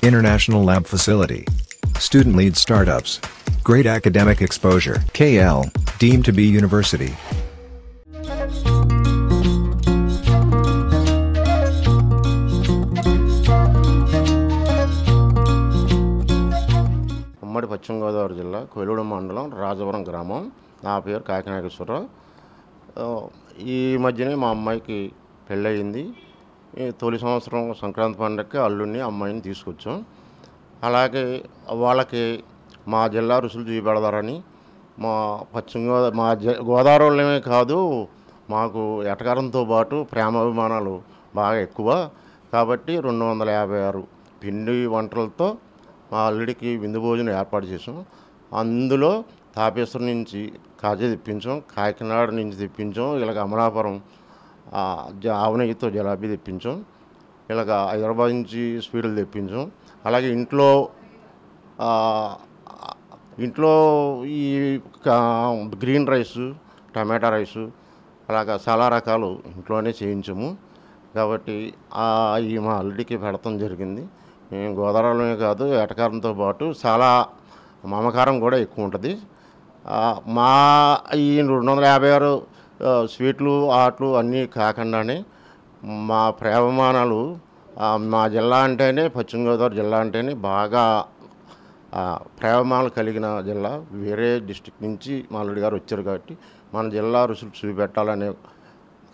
International lab facility. Student-lead startups. Great academic exposure. KL, deemed to be university. ఉమ్మడి పశ్చిమ గోదావరి జిల్లా కొయిలగూడెం మండలం రాజవరం గ్రామం. నా పేరు కాకినాగేశ్వరరావు. ఈ మధ్యనే మా అమ్మాయికి పెళ్ళయింది. తొలి సంవత్సరం సంక్రాంతి పండుగకి అల్లుడిని అమ్మాయిని తీసుకొచ్చాం. అలాగే వాళ్ళకి మా జిల్లా రుచులు చూపెడతారని మా గోదావరిలోనే కాదు, మాకు ఎటకారంతో పాటు ప్రేమాభిమానాలు బాగా ఎక్కువ కాబట్టి 256 పిండి వంటలతో మా అల్లుడికి విందు భోజనం ఏర్పాటు చేసాం. అందులో తాపేశ్వరం నుంచి కాజా తెప్పించాం, కాకినాడ నుంచి తెప్పించాం, ఇలాగ అమలాపురం ఆవునెయ్యితో జలాబీ తెప్పించాం, ఇలాగ హైదరాబాద్ నుంచి స్వీట్లు తెప్పించాం. అలాగే ఇంట్లో ఈ గ్రీన్ రైసు, టమాటా రైసు అలాగా చాలా రకాలు ఇంట్లోనే చేయించాము. కాబట్టి ఈ మా అల్లుడికి పెడతాం జరిగింది. గోదావరిలోనే కాదు, ఎటకారంతో పాటు చాలా మమకారం కూడా ఎక్కువ ఉంటుంది. మా ఈ 256 స్వీట్లు ఆటలు అన్నీ కాకుండానే మా ప్రేమమానాలు మా జిల్లా అంటేనే, పశ్చిమ గోదావరి జిల్లా అంటేనే బాగా ప్రేమమానాలు కలిగిన జిల్లా. వేరే డిస్ట్రిక్ట్ నుంచి మా అల్లుడి గారు వచ్చారు కాబట్టి మన జిల్లా రుచులు చూపెట్టాలనే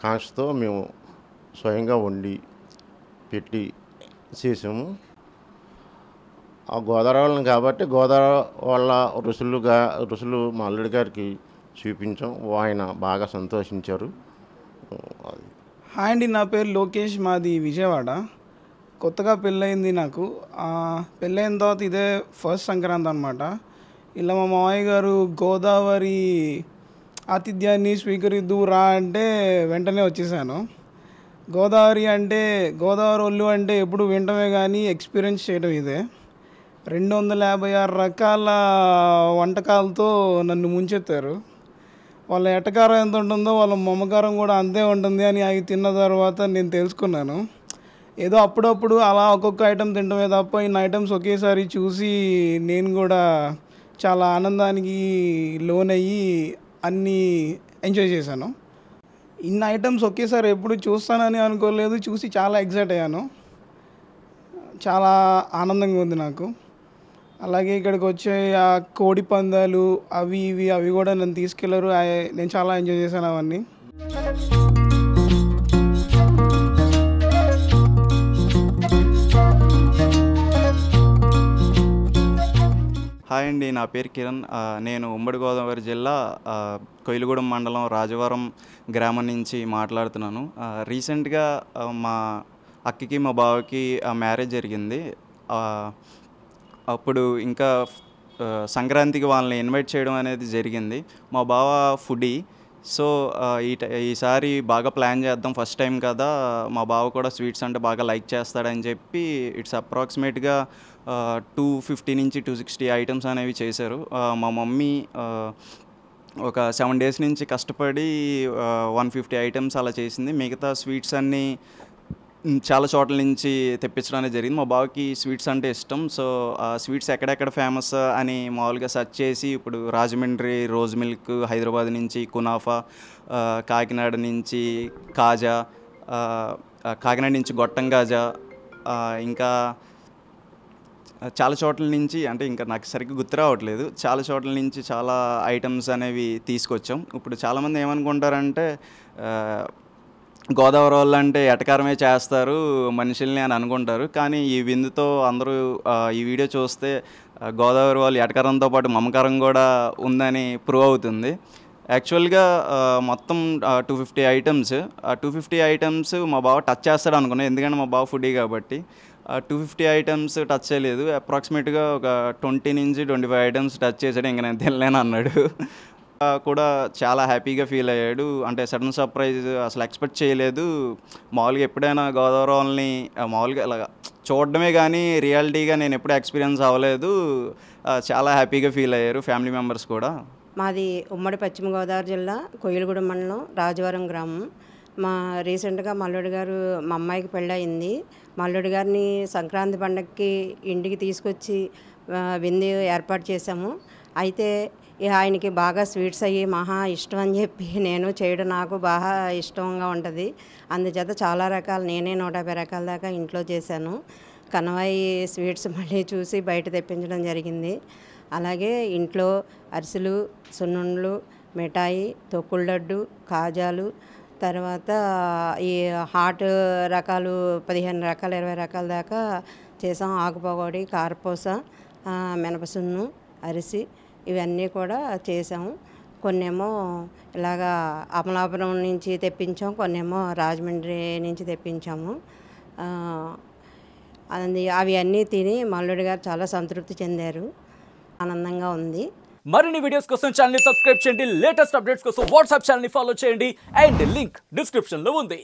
కాంక్షతో మేము స్వయంగా వండి పెట్టి చేసాము. ఆ గోదావరి కాబట్టి గోదావరి వాళ్ళ రుచులు మా అల్లుడి గారికి చూపించాం. ఆయన బాగా సంతోషించారు. హాయ్ అండి, నా పేరు లోకేష్, మాది విజయవాడ. కొత్తగా పెళ్ళయింది నాకు. పెళ్ళైన తర్వాత ఇదే ఫస్ట్ సంక్రాంతి అనమాట. ఇలా మా మామయ్య గారు గోదావరి ఆతిథ్యాన్ని స్వీకరిద్దు రా అంటే వెంటనే వచ్చేసాను. గోదావరి ఒళ్ళు అంటే ఎప్పుడు వినటమే కానీ ఎక్స్పీరియన్స్ చేయడం ఇదే. 256 రకాల వంటకాలతో నన్ను ముంచెత్తారు. వాళ్ళ ఎటకారం ఎంత ఉంటుందో వాళ్ళ మమకారం కూడా అంతే ఉంటుంది అని అవి తిన్న తర్వాత నేను తెలుసుకున్నాను. ఏదో అప్పుడప్పుడు అలా ఒక్కొక్క ఐటెం తినడమే తప్ప ఇన్ని ఐటమ్స్ ఒకేసారి చూసి నేను కూడా చాలా ఆనందానికి లోనయ్యి అన్నీ ఎంజాయ్ చేశాను. ఇన్ని ఐటమ్స్ ఒకేసారి ఎప్పుడు చూస్తానని అనుకోలేదు. చూసి చాలా ఎక్సైట్ అయ్యాను. చాలా ఆనందంగా ఉంది నాకు. అలాగే ఇక్కడికి వచ్చే ఆ కోడి పందాలు అవి కూడా నన్ను తీసుకెళ్లారు. నేను చాలా ఎంజాయ్ చేశాను అవన్నీ. హాయ్ అండి, నా పేరు కిరణ్. నేను ఉమ్మడి గోదావరి జిల్లా కొయిలగూడెం మండలం రాజవరం గ్రామం నుంచి మాట్లాడుతున్నాను. రీసెంట్గా మా అక్కకి మా బావకి మ్యారేజ్ జరిగింది. అప్పుడు ఇంకా సంక్రాంతికి వాళ్ళని ఇన్వైట్ చేయడం అనేది జరిగింది. మా బావ ఫుడీ, సో ఈసారి బాగా ప్లాన్ చేద్దాం, ఫస్ట్ టైం కదా, మా బావ కూడా స్వీట్స్ అంటే బాగా లైక్ చేస్తాడని చెప్పి ఇట్స్ అప్రాక్సిమేట్గా 250 నుంచి 260 ఐటమ్స్ అనేవి చేశారు. మా మమ్మీ ఒక 7 days నుంచి కష్టపడి 150 ఐటమ్స్ అలా చేసింది. మిగతా స్వీట్స్ అన్నీ చాలా చోట్ల నుంచి తెప్పించడానికి జరిగింది. మా బావకి స్వీట్స్ అంటే ఇష్టం. సో ఆ స్వీట్స్ ఎక్కడెక్కడ ఫేమస్ అని మామూలుగా సెర్చ్ చేసి ఇప్పుడు రాజమండ్రి రోజ్ మిల్క్, హైదరాబాద్ నుంచి కునాఫా, కాకినాడ నుంచి కాజా, కాకినాడ నుంచి గొట్టం కాజా, ఇంకా చాలా చోట్ల నుంచి, అంటే ఇంకా నాకు సరిగ్గా గుర్తు రావట్లేదు, చాలా చోట్ల నుంచి చాలా ఐటమ్స్ అనేవి తీసుకొచ్చాం. ఇప్పుడు చాలామంది ఏమనుకుంటారంటే గోదావరి వాళ్ళు అంటే ఎటకారమే చేస్తారు మనుషుల్ని అని అనుకుంటారు. కానీ ఈ విందుతో అందరూ ఈ వీడియో చూస్తే గోదావరి వాళ్ళు ఎటకారంతో పాటు మమకారం కూడా ఉందని ప్రూవ్ అవుతుంది. యాక్చువల్గా మొత్తం 250 ఐటమ్స్. 250 ఐటమ్స్ మా బావ టచ్ చేస్తాడు అనుకున్నాను, ఎందుకంటే మా బావ ఫుడీ కాబట్టి. 250 ఐటమ్స్ టచ్ చేయలేదు. అప్రాక్సిమేట్గా ఒక 20 నుంచి 25 ఐటమ్స్ టచ్ చేసాడు. ఇంకా నేను తినలేను అన్నాడు. కూడా చాలా హ్యాపీగా ఫీల్ అయ్యాడు. అంటే సడన్ సర్ప్రైజ్, అసలు ఎక్స్పెక్ట్ చేయలేదు. మామూలుగా ఎప్పుడైనా గోదావరి వాళ్ళని మామూలుగా ఇలా చూడడమే కానీ రియాలిటీగా నేను ఎప్పుడూ ఎక్స్పీరియన్స్ అవ్వలేదు. చాలా హ్యాపీగా ఫీల్ అయ్యారు ఫ్యామిలీ మెంబర్స్ కూడా. మాది ఉమ్మడి పశ్చిమ గోదావరి జిల్లా కొయిలగూడెం మండలం రాజవరం గ్రామం. రీసెంట్గా మల్లుడి గారు మా అమ్మాయికి పెళ్ళయింది. మల్లుడి గారిని సంక్రాంతి పండగకి ఇంటికి తీసుకొచ్చి విందు ఏర్పాటు చేశాము. అయితే ఆయనకి బాగా స్వీట్స్ అయ్యి మహా ఇష్టం అని చెప్పి నేను చేయడం నాకు బాగా ఇష్టంగా ఉంటుంది. అందుచేత చాలా రకాలు నేనే 150 రకాల దాకా ఇంట్లో చేశాను. కనవాయి స్వీట్స్ మళ్ళీ చూసి బయట తెప్పించడం జరిగింది. అలాగే ఇంట్లో అరిసెలు, సున్నుండలు, మిఠాయి, తొక్కుడు లడ్డు, కాజాలు, తర్వాత ఈ హాట్ రకాలు 15 రకాలు 20 రకాల దాకా చేసాం. ఆకుపకోడి, కారపూస, మినపసున్ను, అరిసి ఇవన్నీ కూడా చేసాము. కొన్నేమో ఇలాగా అమలాపురం నుంచి తెప్పించాం, కొన్నేమో రాజమండ్రి నుంచి తెప్పించాము. అవి అన్నీ తిని మల్లుడి గారు చాలా సంతృప్తి చెందారు. ఆనందంగా ఉంది. మరిన్ని వీడియోస్ కోసం ఛానల్ ని సబ్స్క్రైబ్ చేయండి. లేటెస్ట్ అప్డేట్స్ కోసం వాట్సాప్ ఛానల్ ని ఫాలో చేయండి. అండ్ లింక్ డిస్క్రిప్షన్ లో ఉంది.